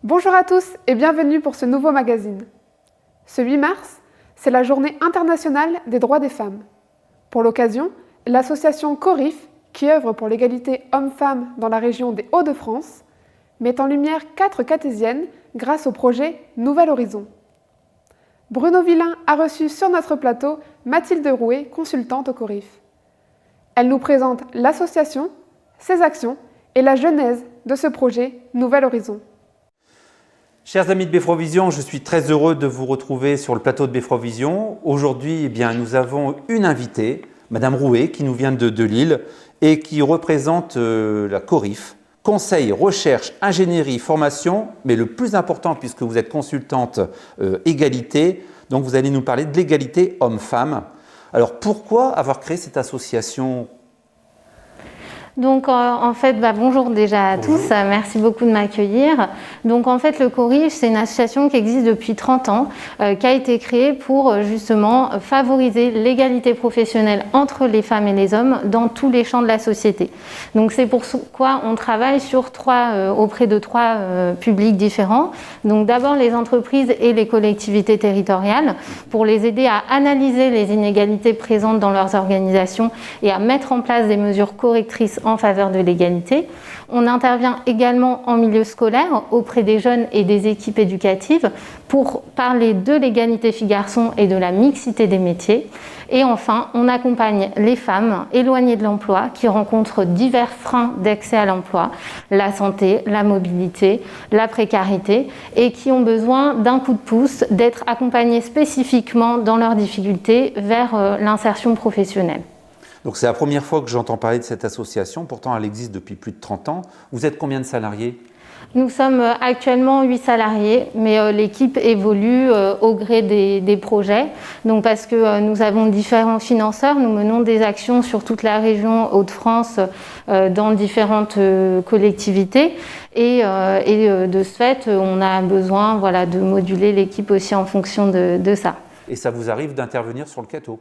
Bonjour à tous et bienvenue pour ce nouveau magazine. Ce 8 mars, c'est la journée internationale des droits des femmes. Pour l'occasion, l'association Corif, qui œuvre pour l'égalité hommes-femmes dans la région des Hauts-de-France, met en lumière 4 cartésiennes grâce au projet Nouvel Horizon. Bruno Villain a reçu sur notre plateau Mathilde Rouet, consultante au Corif. Elle nous présente l'association, ses actions et la genèse de ce projet Nouvel Horizon. Chers amis de Befrovision, je suis très heureux de vous retrouver sur le plateau de Befrovision. Aujourd'hui, nous avons une invitée, Madame Rouet, qui nous vient de Lille et qui représente la Corif, Conseil, Recherche, Ingénierie, Formation, mais le plus important, puisque vous êtes consultante égalité, donc vous allez nous parler de l'égalité homme-femme. Alors pourquoi avoir créé cette association ? Donc en fait, bonjour déjà à tous, merci beaucoup de m'accueillir. Donc en fait, le Corif, c'est une association qui existe depuis 30 ans, qui a été créée pour justement favoriser l'égalité professionnelle entre les femmes et les hommes dans tous les champs de la société. Donc c'est pourquoi on travaille auprès de trois publics différents. Donc d'abord les entreprises et les collectivités territoriales pour les aider à analyser les inégalités présentes dans leurs organisations et à mettre en place des mesures correctrices en faveur de l'égalité. On intervient également en milieu scolaire auprès des jeunes et des équipes éducatives pour parler de l'égalité filles-garçons et de la mixité des métiers. Et enfin, on accompagne les femmes éloignées de l'emploi qui rencontrent divers freins d'accès à l'emploi, la santé, la mobilité, la précarité et qui ont besoin d'un coup de pouce, d'être accompagnées spécifiquement dans leurs difficultés vers l'insertion professionnelle. Donc c'est la première fois que j'entends parler de cette association, pourtant elle existe depuis plus de 30 ans. Vous êtes combien de salariés ? Nous sommes actuellement 8 salariés, mais l'équipe évolue au gré des projets. Donc parce que nous avons différents financeurs, nous menons des actions sur toute la région Hauts-de-France dans différentes collectivités. Et de ce fait, on a besoin de moduler l'équipe aussi en fonction de ça. Et ça vous arrive d'intervenir sur le Cateau ?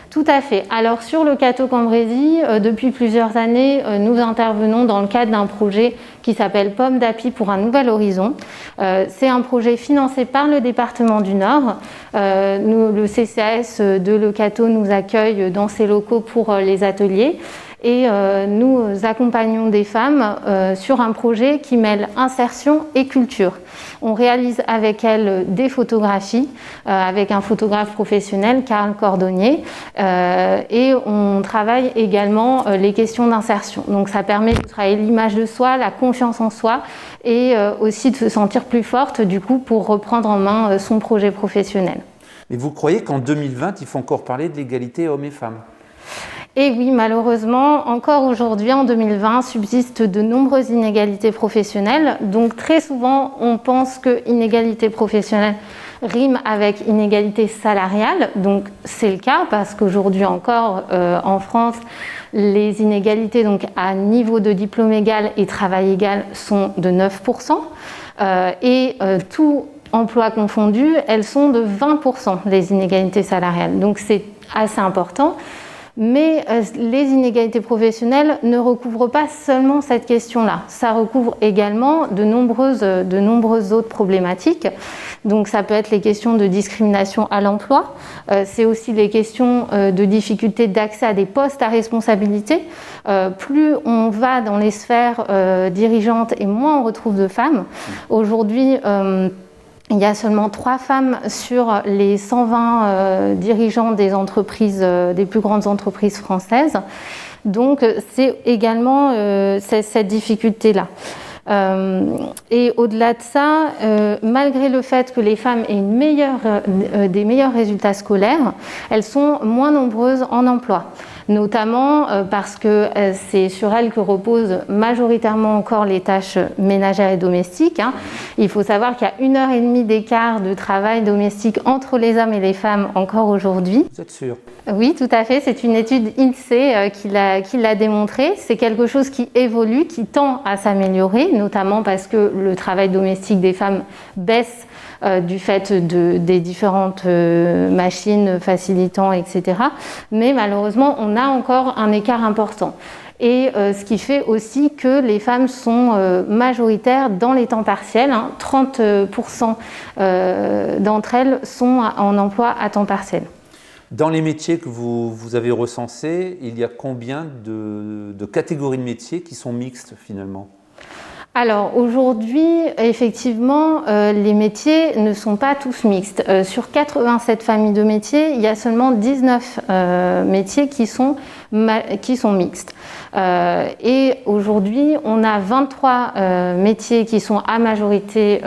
Tout à fait. Alors sur le Cateau-Cambrésis, depuis plusieurs années, nous intervenons dans le cadre d'un projet qui s'appelle Pomme d'Api pour un nouvel horizon. C'est un projet financé par le département du Nord. Le CCAS de Le Cateau nous accueille dans ses locaux pour les ateliers. Et nous accompagnons des femmes sur un projet qui mêle insertion et culture. On réalise avec elles des photographies avec un photographe professionnel, Karl Cordonnier, et on travaille également les questions d'insertion. Donc ça permet de travailler l'image de soi, la confiance en soi et aussi de se sentir plus forte du coup pour reprendre en main son projet professionnel. Mais vous croyez qu'en 2020, il faut encore parler de l'égalité hommes et femmes ? Et oui, malheureusement, encore aujourd'hui, en 2020, subsistent de nombreuses inégalités professionnelles. Donc très souvent, on pense que inégalité professionnelle rime avec inégalité salariale. Donc c'est le cas parce qu'aujourd'hui encore, en France, les inégalités à niveau de diplôme égal et travail égal sont de 9%. Tout emploi confondu, elles sont de 20%, les inégalités salariales. Donc c'est assez important. Mais les inégalités professionnelles ne recouvrent pas seulement cette question-là. Ça recouvre également de nombreuses autres problématiques. Donc ça peut être les questions de discrimination à l'emploi. C'est aussi les questions de difficulté d'accès à des postes à responsabilité. Plus on va dans les sphères dirigeantes et moins on retrouve de femmes. Aujourd'hui, il y a seulement 3 femmes sur les 120 dirigeants des entreprises, des plus grandes entreprises françaises. Donc c'est également cette difficulté-là. Et au-delà de ça, malgré le fait que les femmes aient des meilleurs résultats scolaires, elles sont moins nombreuses en emploi. Notamment parce que c'est sur elles que reposent majoritairement encore les tâches ménagères et domestiques. Il faut savoir qu'il y a 1h30 d'écart de travail domestique entre les hommes et les femmes encore aujourd'hui. Vous êtes sûre ? Oui, tout à fait. C'est une étude INSEE qui l'a démontré. C'est quelque chose qui évolue, qui tend à s'améliorer, notamment parce que le travail domestique des femmes baisse du fait des différentes machines facilitant, etc. Mais malheureusement, on a encore un écart important. Et ce qui fait aussi que les femmes sont majoritaires dans les temps partiels. 30% d'entre elles sont en emploi à temps partiel. Dans les métiers que vous avez recensés, il y a combien de catégories de métiers qui sont mixtes finalement ? Alors aujourd'hui, effectivement, les métiers ne sont pas tous mixtes. Sur 87 familles de métiers, il y a seulement 19 métiers qui sont mixtes. Et aujourd'hui, on a 23 métiers qui sont à majorité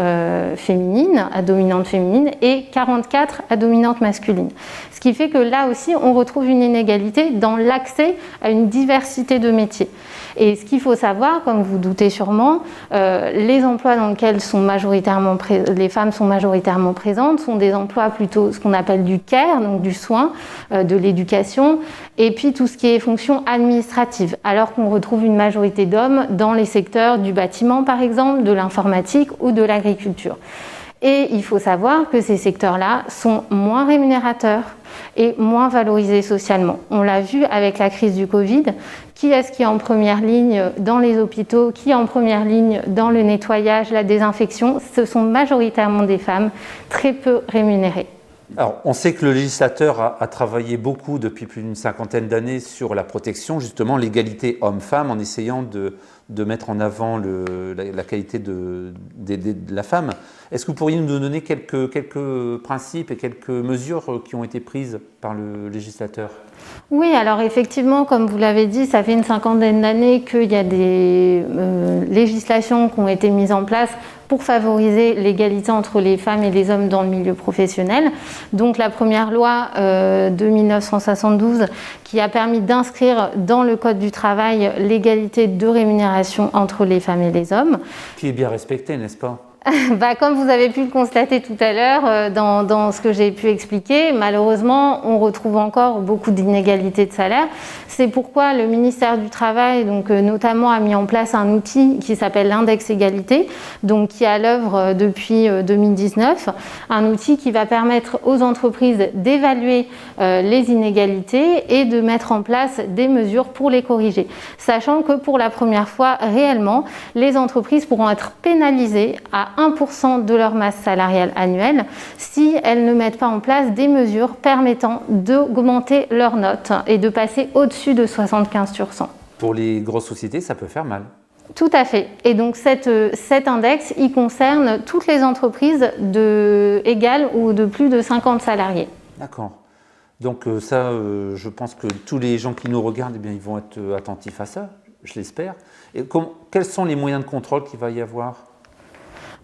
féminine, à dominante féminine, et 44 à dominante masculine. Ce qui fait que là aussi, on retrouve une inégalité dans l'accès à une diversité de métiers. Et ce qu'il faut savoir, comme vous doutez sûrement, les emplois dans lesquels les femmes sont majoritairement présentes sont des emplois plutôt ce qu'on appelle du care, donc du soin, de l'éducation, et puis tout ce qui est fonction administrative, alors qu'on retrouve une majorité d'hommes dans les secteurs du bâtiment par exemple, de l'informatique ou de l'agriculture. Et il faut savoir que ces secteurs-là sont moins rémunérateurs et moins valorisés socialement. On l'a vu avec la crise du Covid. Qui est-ce qui est en première ligne dans les hôpitaux? Qui est en première ligne dans le nettoyage, la désinfection? Ce sont majoritairement des femmes très peu rémunérées. Alors, on sait que le législateur a travaillé beaucoup depuis plus d'une cinquantaine d'années sur la protection, justement l'égalité homme-femme, en essayant de mettre en avant la qualité de la femme. Est-ce que vous pourriez nous donner quelques principes et quelques mesures qui ont été prises par le législateur ? Oui, alors effectivement, comme vous l'avez dit, ça fait une cinquantaine d'années qu'il y a des législations qui ont été mises en place pour favoriser l'égalité entre les femmes et les hommes dans le milieu professionnel. Donc la première loi de 1972 qui a permis d'inscrire dans le Code du travail l'égalité de rémunération entre les femmes et les hommes. Qui est bien respectée, n'est-ce pas ? Comme vous avez pu le constater tout à l'heure dans ce que j'ai pu expliquer, malheureusement, on retrouve encore beaucoup d'inégalités de salaire. C'est pourquoi le ministère du Travail, notamment, a mis en place un outil qui s'appelle l'index égalité, qui est à l'œuvre depuis 2019, un outil qui va permettre aux entreprises d'évaluer les inégalités et de mettre en place des mesures pour les corriger, sachant que pour la première fois, réellement, les entreprises pourront être pénalisées à 1% de leur masse salariale annuelle si elles ne mettent pas en place des mesures permettant d'augmenter leurs notes et de passer au-dessus de 75 sur 100. Pour les grosses sociétés, ça peut faire mal. Tout à fait. Et donc cet index, il concerne toutes les entreprises égales ou de plus de 50 salariés. D'accord. Donc ça, je pense que tous les gens qui nous regardent, ils vont être attentifs à ça, je l'espère. Et quels sont les moyens de contrôle qu'il va y avoir ?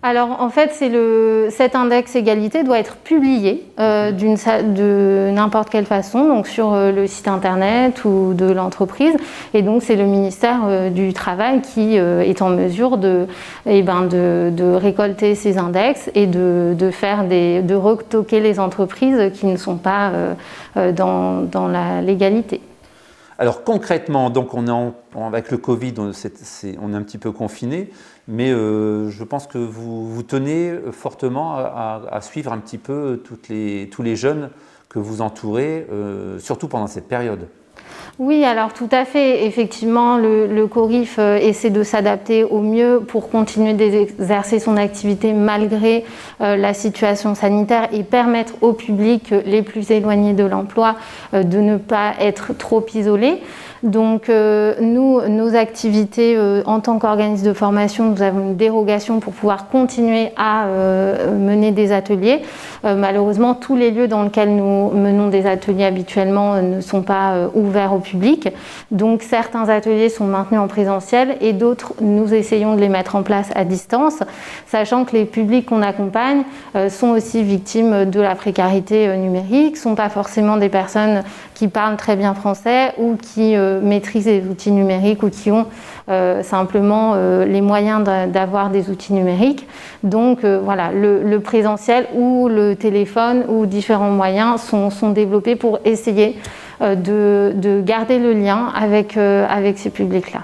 Alors en fait, cet index égalité doit être publié de n'importe quelle façon, donc sur le site internet ou de l'entreprise. Et donc c'est le ministère du Travail qui est en mesure de récolter ces index et de retoquer les entreprises qui ne sont pas dans la légalité. Alors concrètement, donc avec le Covid, on est un petit peu confiné, mais je pense que vous tenez fortement à suivre un petit peu tous les jeunes que vous entourez, surtout pendant cette période. Oui, alors tout à fait. Effectivement, le CORIF essaie de s'adapter au mieux pour continuer d'exercer son activité malgré la situation sanitaire et permettre au public les plus éloignés de l'emploi de ne pas être trop isolés. Donc nos activités en tant qu'organisme de formation, nous avons une dérogation pour pouvoir continuer à mener des ateliers. Malheureusement, tous les lieux dans lesquels nous menons des ateliers habituellement ne sont pas ouverts au public. Donc certains ateliers sont maintenus en présentiel et d'autres, nous essayons de les mettre en place à distance, sachant que les publics qu'on accompagne sont aussi victimes de la précarité numérique, ne sont pas forcément des personnes qui parlent très bien français ou qui maîtrisent les outils numériques ou qui ont simplement les moyens d'avoir des outils numériques. Donc voilà, le présentiel ou le téléphone ou différents moyens sont développés pour essayer de garder le lien avec ces publics-là.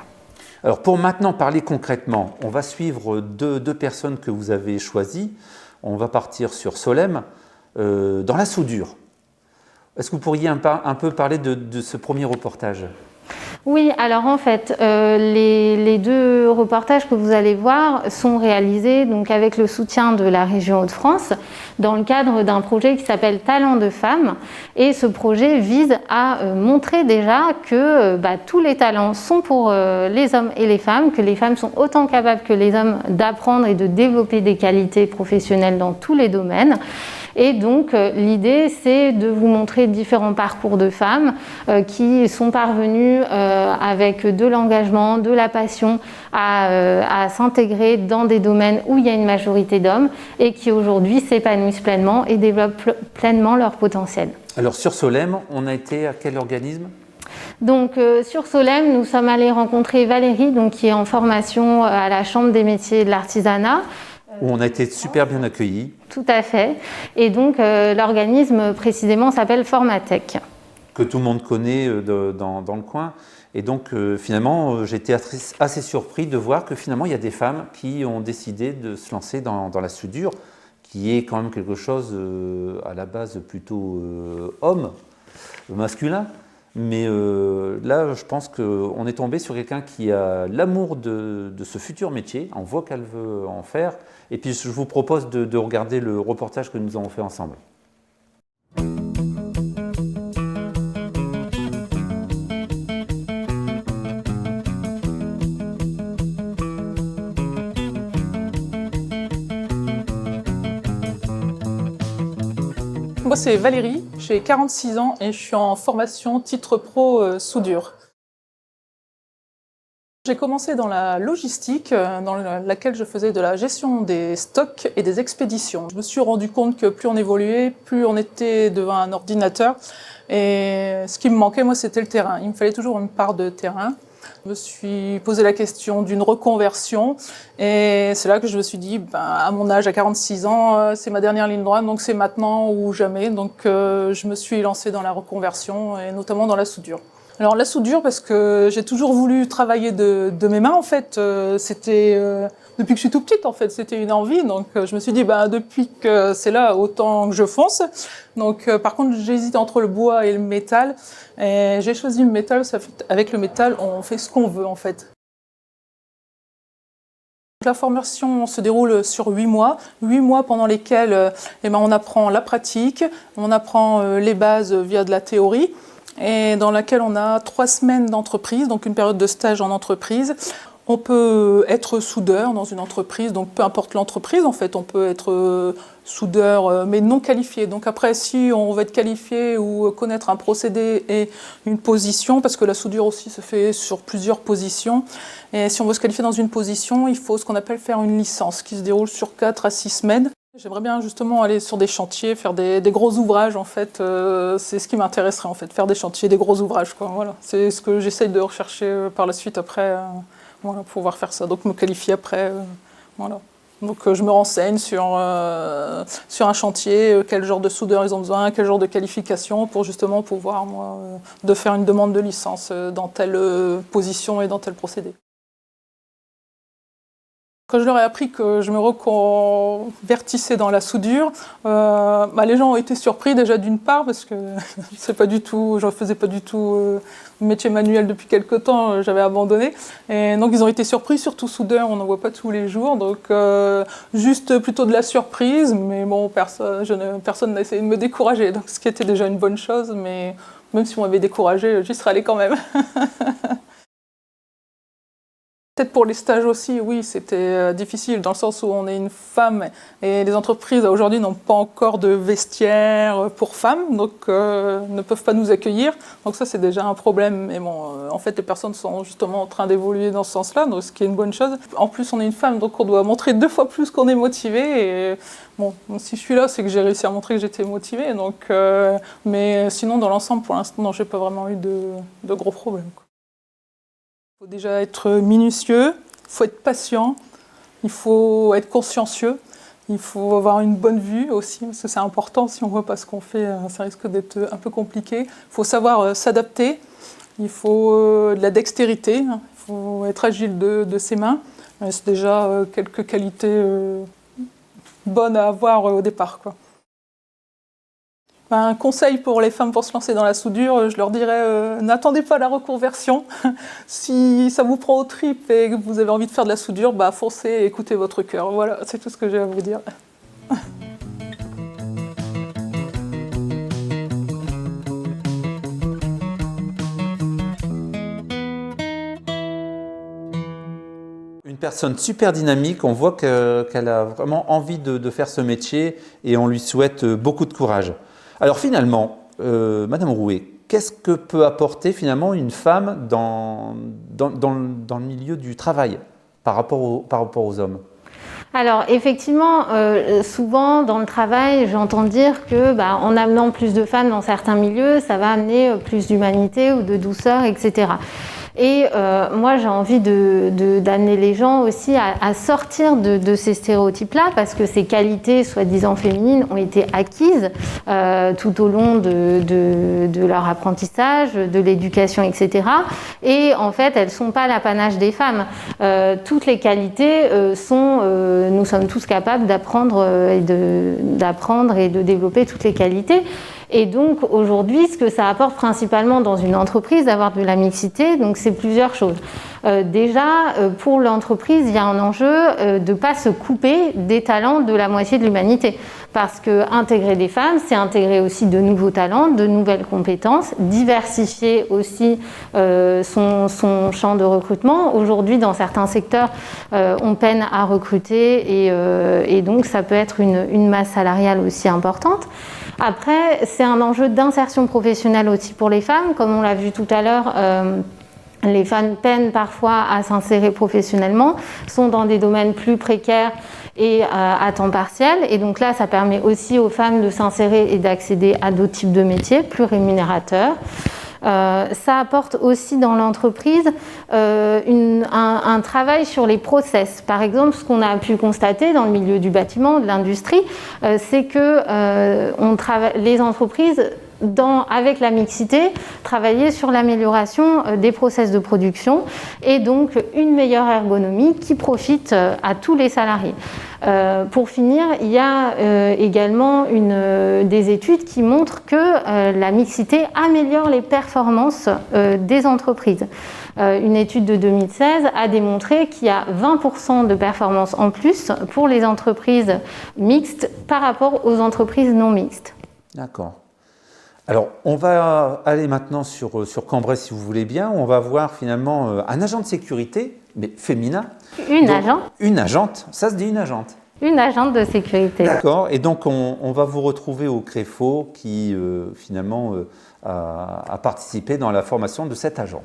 Alors pour maintenant parler concrètement, on va suivre deux personnes que vous avez choisies. On va partir sur Solem, dans la soudure. Est-ce que vous pourriez un peu parler de ce premier reportage ? Oui, alors en fait, les deux reportages que vous allez voir sont réalisés donc avec le soutien de la région Hauts-de-France dans le cadre d'un projet qui s'appelle Talents de femmes. Et ce projet vise à montrer déjà que tous les talents sont pour les hommes et les femmes, que les femmes sont autant capables que les hommes d'apprendre et de développer des qualités professionnelles dans tous les domaines. Et donc l'idée, c'est de vous montrer différents parcours de femmes qui sont parvenues avec de l'engagement, de la passion à s'intégrer dans des domaines où il y a une majorité d'hommes et qui aujourd'hui s'épanouissent pleinement et développent pleinement leur potentiel. Alors sur Solem, on a été à quel organisme ? Donc sur Solem, nous sommes allés rencontrer Valérie, donc, qui est en formation à la Chambre des métiers et de l'artisanat. Où on a été super bien accueillis. Tout à fait. Et donc l'organisme précisément s'appelle Formatech. Que tout le monde connaît dans le coin. Et donc finalement, j'étais assez surpris de voir que finalement, il y a des femmes qui ont décidé de se lancer dans la soudure, qui est quand même quelque chose à la base plutôt homme, masculin. Mais là, je pense qu'on est tombé sur quelqu'un qui a l'amour de ce futur métier. On voit qu'elle veut en faire. Et puis, je vous propose de regarder le reportage que nous avons fait ensemble. Moi, c'est Valérie, j'ai 46 ans et je suis en formation titre pro soudure. J'ai commencé dans la logistique, dans laquelle je faisais de la gestion des stocks et des expéditions. Je me suis rendu compte que plus on évoluait, plus on était devant un ordinateur. Et ce qui me manquait, moi, c'était le terrain. Il me fallait toujours une part de terrain. Je me suis posé la question d'une reconversion et c'est là que je me suis dit, à mon âge, à 46 ans, c'est ma dernière ligne droite, donc c'est maintenant ou jamais. Donc je me suis lancée dans la reconversion et notamment dans la soudure. Alors la soudure, parce que j'ai toujours voulu travailler de mes mains, en fait, c'était depuis que je suis tout petite, en fait, c'était une envie. Donc je me suis dit, depuis que c'est là, autant que je fonce. Donc par contre, j'hésite entre le bois et le métal. Et j'ai choisi le métal, avec le métal, on fait ce qu'on veut, en fait. La formation se déroule sur 8 mois. 8 mois pendant lesquels on apprend la pratique, on apprend les bases via de la théorie, et dans laquelle on a 3 semaines d'entreprise, donc une période de stage en entreprise. On peut être soudeur dans une entreprise, donc peu importe l'entreprise, en fait, on peut être soudeur mais non qualifié. Donc après, si on veut être qualifié ou connaître un procédé et une position, parce que la soudure aussi se fait sur plusieurs positions, et si on veut se qualifier dans une position, il faut ce qu'on appelle faire une licence qui se déroule sur 4 à 6 semaines. J'aimerais bien justement aller sur des chantiers, faire des gros ouvrages, en fait. C'est ce qui m'intéresserait, en fait, faire des chantiers, des gros ouvrages, quoi. Voilà. C'est ce que j'essaye de rechercher par la suite après, voilà, pour pouvoir faire ça. Donc me qualifier après, voilà. Donc je me renseigne sur un chantier, quel genre de soudeur ils ont besoin, quel genre de qualification, pour justement pouvoir, moi, de faire une demande de licence dans telle position et dans tel procédé. Quand je leur ai appris que je me reconvertissais dans la soudure, les gens ont été surpris déjà d'une part parce que je ne faisais pas du tout métier manuel depuis quelque temps, j'avais abandonné. Et donc ils ont été surpris, surtout soudeur, on n'en voit pas tous les jours. Donc juste plutôt de la surprise, mais bon, personne n'a essayé de me décourager. Donc ce qui était déjà une bonne chose, mais même si on m'avait découragé, j'y serais allée quand même. Peut-être pour les stages aussi, oui, c'était difficile dans le sens où on est une femme et les entreprises aujourd'hui n'ont pas encore de vestiaire pour femmes, donc ne peuvent pas nous accueillir. Donc ça, c'est déjà un problème. Mais bon, en fait, les personnes sont justement en train d'évoluer dans ce sens-là, donc ce qui est une bonne chose. En plus, on est une femme, donc on doit montrer 2 fois plus qu'on est motivé. Et bon, si je suis là, c'est que j'ai réussi à montrer que j'étais motivée. Donc, mais sinon, dans l'ensemble, pour l'instant, non, j'ai pas vraiment eu de gros problèmes, quoi. Il faut déjà être minutieux, il faut être patient, il faut être consciencieux, il faut avoir une bonne vue aussi, parce que c'est important, si on ne voit pas ce qu'on fait, ça risque d'être un peu compliqué. Il faut savoir s'adapter, il faut de la dextérité, il faut être agile de ses mains. C'est déjà quelques qualités bonnes à avoir au départ, quoi. Un conseil pour les femmes pour se lancer dans la soudure, je leur dirais n'attendez pas la reconversion. Si ça vous prend aux tripes et que vous avez envie de faire de la soudure, foncez et écoutez votre cœur. Voilà, c'est tout ce que j'ai à vous dire. Une personne super dynamique, on voit qu'elle a vraiment envie de faire ce métier et on lui souhaite beaucoup de courage. Alors finalement, Madame Rouet, qu'est-ce que peut apporter finalement une femme dans le milieu du travail par rapport aux hommes? Alors effectivement, souvent dans le travail, j'entends dire que en amenant plus de femmes dans certains milieux, ça va amener plus d'humanité ou de douceur, etc. Et moi, j'ai envie d'amener les gens aussi à sortir de ces stéréotypes-là, parce que ces qualités soi-disant féminines ont été acquises tout au long de leur apprentissage, de l'éducation, etc. Et en fait, elles ne sont pas l'apanage des femmes. Toutes les qualités nous sommes tous capables d'apprendre et de développer toutes les qualités. Et donc aujourd'hui, ce que ça apporte principalement dans une entreprise, d'avoir de la mixité, donc c'est plusieurs choses. Déjà, pour l'entreprise, il y a un enjeu de ne pas se couper des talents de la moitié de l'humanité. Parce que intégrer des femmes, c'est intégrer aussi de nouveaux talents, de nouvelles compétences, diversifier aussi son champ de recrutement. Aujourd'hui, dans certains secteurs, on peine à recruter et donc ça peut être une masse salariale aussi importante. Après, c'est un enjeu d'insertion professionnelle aussi pour les femmes. Comme on l'a vu tout à l'heure, les femmes peinent parfois à s'insérer professionnellement, sont dans des domaines plus précaires et à temps partiel. Et donc là, ça permet aussi aux femmes de s'insérer et d'accéder à d'autres types de métiers plus rémunérateurs. Ça apporte aussi dans l'entreprise un travail sur les process. Par exemple, ce qu'on a pu constater dans le milieu du bâtiment, de l'industrie, c'est que les entreprises, avec la mixité, travailler sur l'amélioration des process de production et donc une meilleure ergonomie qui profite à tous les salariés. Pour finir, il y a également des études qui montrent que la mixité améliore les performances des entreprises. Une étude de 2016 a démontré qu'il y a 20% de performances en plus pour les entreprises mixtes par rapport aux entreprises non mixtes. D'accord. Alors, on va aller maintenant sur Cambrai, si vous voulez bien. On va voir finalement un agent de sécurité, mais féminin. Une agente, ça se dit une agente. Une agente de sécurité. D'accord, et donc on va vous retrouver au CREFO qui finalement a participé dans la formation de cet agent.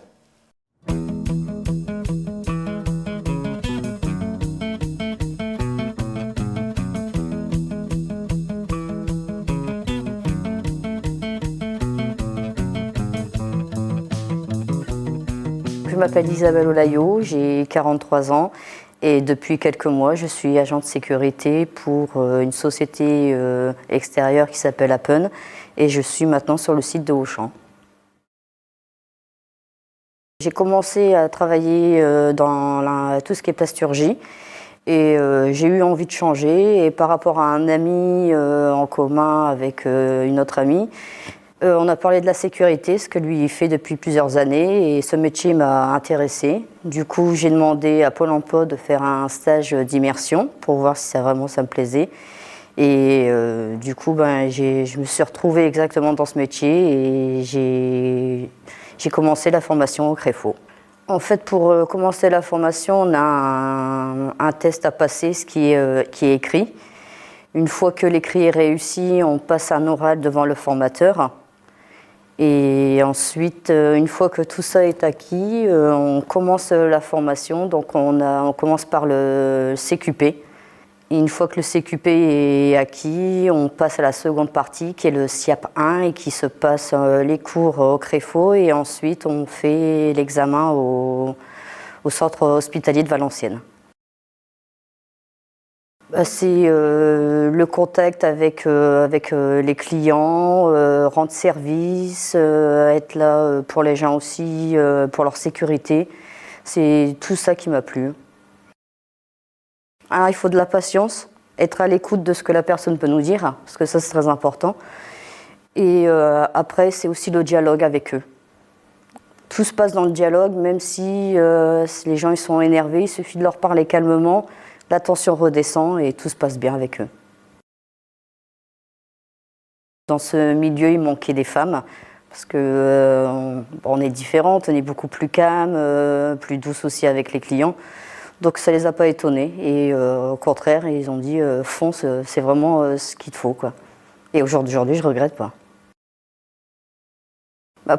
Je m'appelle Isabelle Olayo, j'ai 43 ans et depuis quelques mois, je suis agent de sécurité pour une société extérieure qui s'appelle Appen et je suis maintenant sur le site de Auchan. J'ai commencé à travailler dans tout ce qui est plasturgie et j'ai eu envie de changer et par rapport à un ami en commun avec une autre amie, on a parlé de la sécurité, ce que lui il fait depuis plusieurs années et ce métier m'a intéressée. Du coup, j'ai demandé à Pôle emploi de faire un stage d'immersion pour voir si ça me plaisait. Et du coup, je me suis retrouvée exactement dans ce métier et j'ai commencé la formation au CREFO. En fait, pour commencer la formation, on a un test à passer, qui est écrit. Une fois que l'écrit est réussi, on passe un oral devant le formateur. Et ensuite, une fois que tout ça est acquis, on commence la formation. Donc on commence par le CQP. Et une fois que le CQP est acquis, on passe à la seconde partie qui est le SIAP 1 et qui se passe les cours au CREFO. Et ensuite, on fait l'examen au centre hospitalier de Valenciennes. C'est le contact avec les clients, rendre service, être là pour les gens aussi, pour leur sécurité. C'est tout ça qui m'a plu. Il faut de la patience, être à l'écoute de ce que la personne peut nous dire, parce que ça c'est très important. Et après, c'est aussi le dialogue avec eux. Tout se passe dans le dialogue, même si les gens ils sont énervés, il suffit de leur parler calmement, la tension redescend et tout se passe bien avec eux. Dans ce milieu, il manquait des femmes, parce qu'on est différentes, on est beaucoup plus calme, plus douce aussi avec les clients. Donc ça ne les a pas étonnés. Et au contraire, ils ont dit fonce, c'est vraiment ce qu'il te faut, quoi. Et aujourd'hui, je ne regrette pas.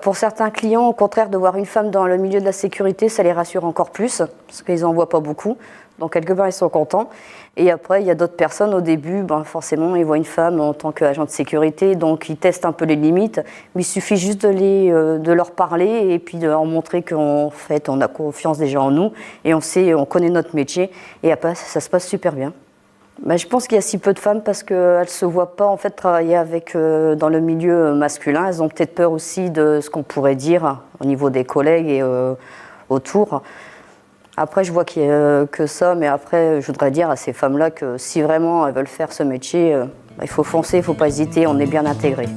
Pour certains clients, au contraire, de voir une femme dans le milieu de la sécurité, ça les rassure encore plus, parce qu'ils n'en voient pas beaucoup. Donc, quelque part, ils sont contents. Et après, il y a d'autres personnes, au début, forcément, ils voient une femme en tant qu'agent de sécurité, donc ils testent un peu les limites. Mais il suffit juste de leur parler et puis de leur montrer qu'en fait, on a confiance déjà en nous et on connaît notre métier. Et après, ça se passe super bien. Je pense qu'il y a si peu de femmes parce qu'elles ne se voient pas en fait, travailler dans le milieu masculin. Elles ont peut-être peur aussi de ce qu'on pourrait dire au niveau des collègues et autour. Après, je vois qu'il n'y a que ça, mais après, je voudrais dire à ces femmes-là que si vraiment elles veulent faire ce métier, il faut foncer, il ne faut pas hésiter, on est bien intégrés.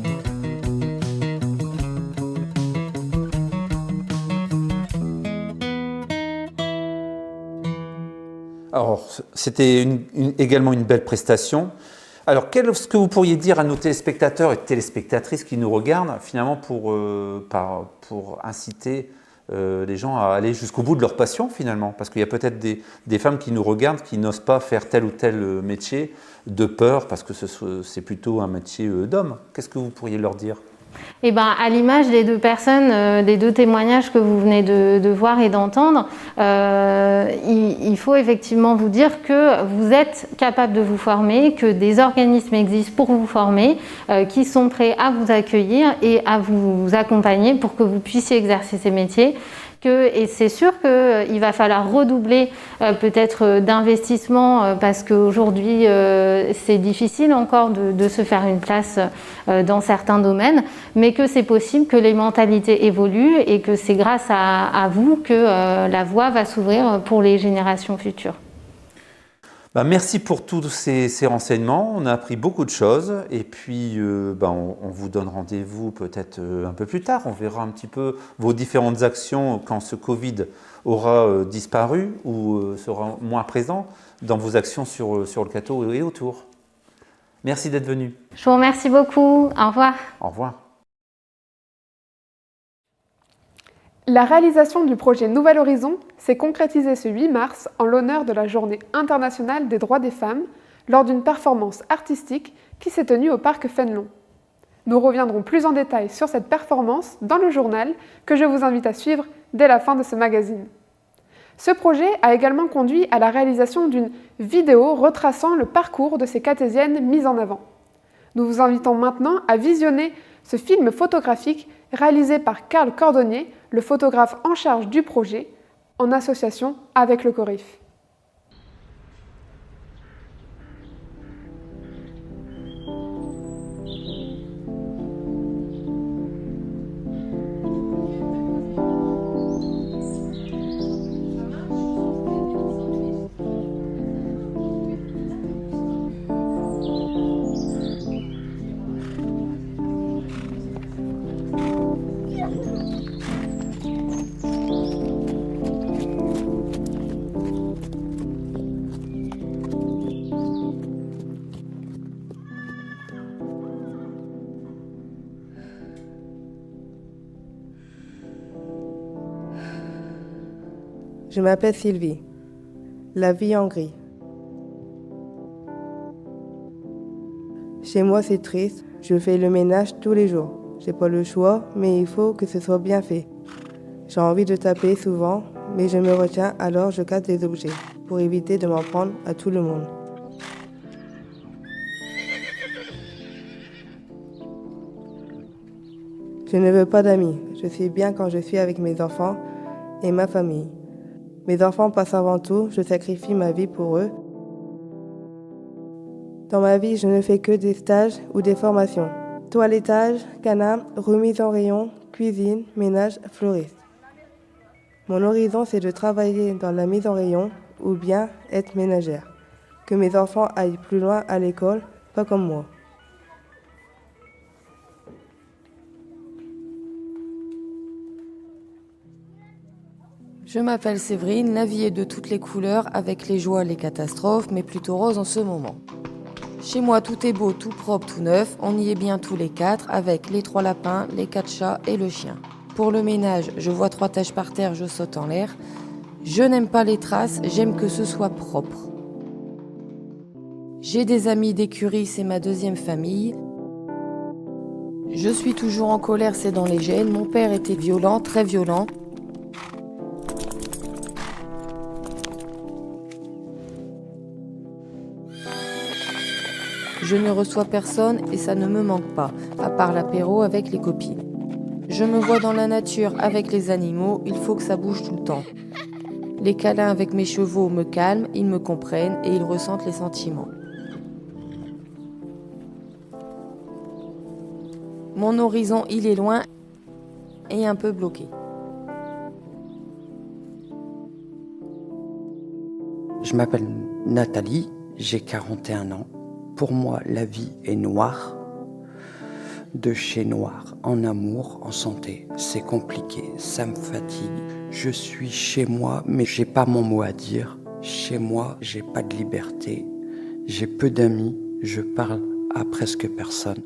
Alors, c'était également une belle prestation. Alors, qu'est-ce que vous pourriez dire à nos téléspectateurs et téléspectatrices qui nous regardent, finalement, pour inciter les gens à aller jusqu'au bout de leur passion, finalement? Parce qu'il y a peut-être des femmes qui nous regardent qui n'osent pas faire tel ou tel métier de peur, parce que c'est plutôt un métier d'homme. Qu'est-ce que vous pourriez leur dire? Eh ben, à l'image des deux personnes, des deux témoignages que vous venez de voir et d'entendre, il faut effectivement vous dire que vous êtes capable de vous former, que des organismes existent pour vous former, qui sont prêts à vous accueillir et à vous accompagner pour que vous puissiez exercer ces métiers. Et c'est sûr qu'il va falloir redoubler peut-être d'investissement parce qu'aujourd'hui c'est difficile encore de se faire une place dans certains domaines, mais que c'est possible, que les mentalités évoluent et que c'est grâce à vous que la voie va s'ouvrir pour les générations futures. Merci pour tous ces renseignements, on a appris beaucoup de choses et puis on vous donne rendez-vous peut-être un peu plus tard, on verra un petit peu vos différentes actions quand ce Covid aura disparu ou sera moins présent dans vos actions sur le Cateau et autour. Merci d'être venu. Je vous remercie beaucoup, au revoir. Au revoir. La réalisation du projet Nouvel Horizon s'est concrétisée ce 8 mars en l'honneur de la Journée internationale des droits des femmes lors d'une performance artistique qui s'est tenue au parc Fénelon. Nous reviendrons plus en détail sur cette performance dans le journal que je vous invite à suivre dès la fin de ce magazine. Ce projet a également conduit à la réalisation d'une vidéo retraçant le parcours de ces catésiennes mises en avant. Nous vous invitons maintenant à visionner ce film photographique réalisé par Karl Cordonnier, le photographe en charge du projet, en association avec le Corif. Je m'appelle Sylvie. La vie en gris. Chez moi, c'est triste. Je fais le ménage tous les jours. J'ai pas le choix, mais il faut que ce soit bien fait. J'ai envie de taper souvent, mais je me retiens, alors je casse des objets pour éviter de m'en prendre à tout le monde. Je ne veux pas d'amis. Je suis bien quand je suis avec mes enfants et ma famille. Mes enfants passent avant tout, je sacrifie ma vie pour eux. Dans ma vie, je ne fais que des stages ou des formations. Toilettage, canard, remise en rayon, cuisine, ménage, fleuriste. Mon horizon, c'est de travailler dans la mise en rayon ou bien être ménagère. Que mes enfants aillent plus loin à l'école, pas comme moi. Je m'appelle Séverine, la vie est de toutes les couleurs, avec les joies, les catastrophes, mais plutôt rose en ce moment. Chez moi, tout est beau, tout propre, tout neuf, on y est bien tous les 4, avec les 3 lapins, les 4 chats et le chien. Pour le ménage, je vois 3 taches par terre, je saute en l'air. Je n'aime pas les traces, j'aime que ce soit propre. J'ai des amis d'écurie, c'est ma deuxième famille. Je suis toujours en colère, c'est dans les gènes. Mon père était violent, très violent. Je ne reçois personne et ça ne me manque pas, à part l'apéro avec les copines. Je me vois dans la nature avec les animaux, il faut que ça bouge tout le temps. Les câlins avec mes chevaux me calment, ils me comprennent et ils ressentent les sentiments. Mon horizon, il est loin et un peu bloqué. Je m'appelle Nathalie, j'ai 41 ans. Pour moi, la vie est noire. De chez noir, en amour, en santé. C'est compliqué, ça me fatigue. Je suis chez moi, mais j'ai pas mon mot à dire. Chez moi, j'ai pas de liberté. J'ai peu d'amis, je parle à presque personne.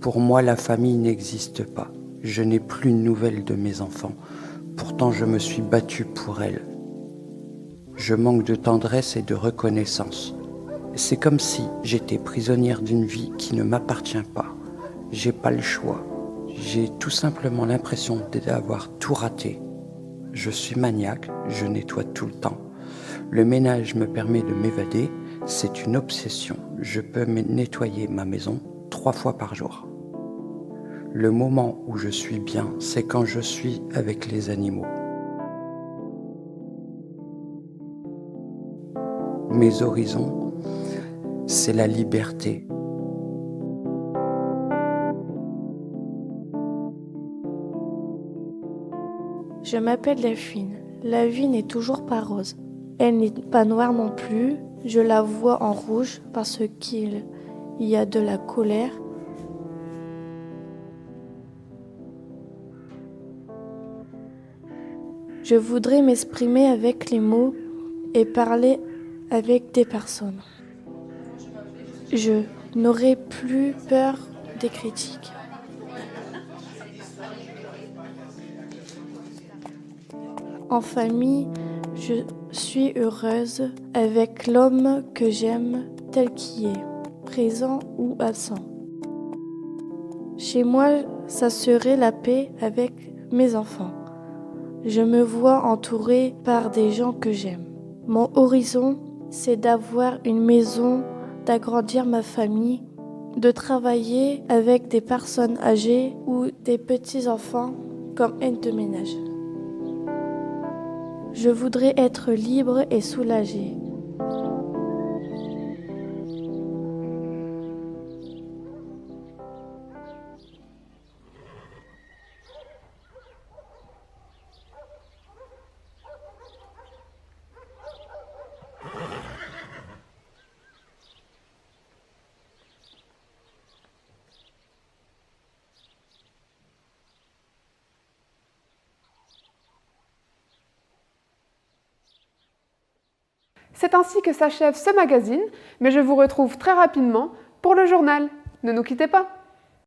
Pour moi, la famille n'existe pas. Je n'ai plus de nouvelles de mes enfants. Pourtant, je me suis battu pour elles. Je manque de tendresse et de reconnaissance. C'est comme si j'étais prisonnière d'une vie qui ne m'appartient pas. J'ai pas le choix. J'ai tout simplement l'impression d'avoir tout raté. Je suis maniaque, je nettoie tout le temps. Le ménage me permet de m'évader, c'est une obsession. Je peux nettoyer ma maison 3 fois par jour. Le moment où je suis bien, c'est quand je suis avec les animaux. Mes horizons, c'est la liberté. Je m'appelle Delphine. La vie n'est toujours pas rose. Elle n'est pas noire non plus. Je la vois en rouge parce qu'il y a de la colère. Je voudrais m'exprimer avec les mots et parler avec des personnes. Je n'aurai plus peur des critiques. En famille, je suis heureuse avec l'homme que j'aime tel qu'il est, présent ou absent. Chez moi, ça serait la paix avec mes enfants. Je me vois entourée par des gens que j'aime. Mon horizon, c'est d'avoir une maison, d'agrandir ma famille, de travailler avec des personnes âgées ou des petits-enfants comme aide de ménage. Je voudrais être libre et soulagée. C'est ainsi que s'achève ce magazine, mais je vous retrouve très rapidement pour le journal. Ne nous quittez pas!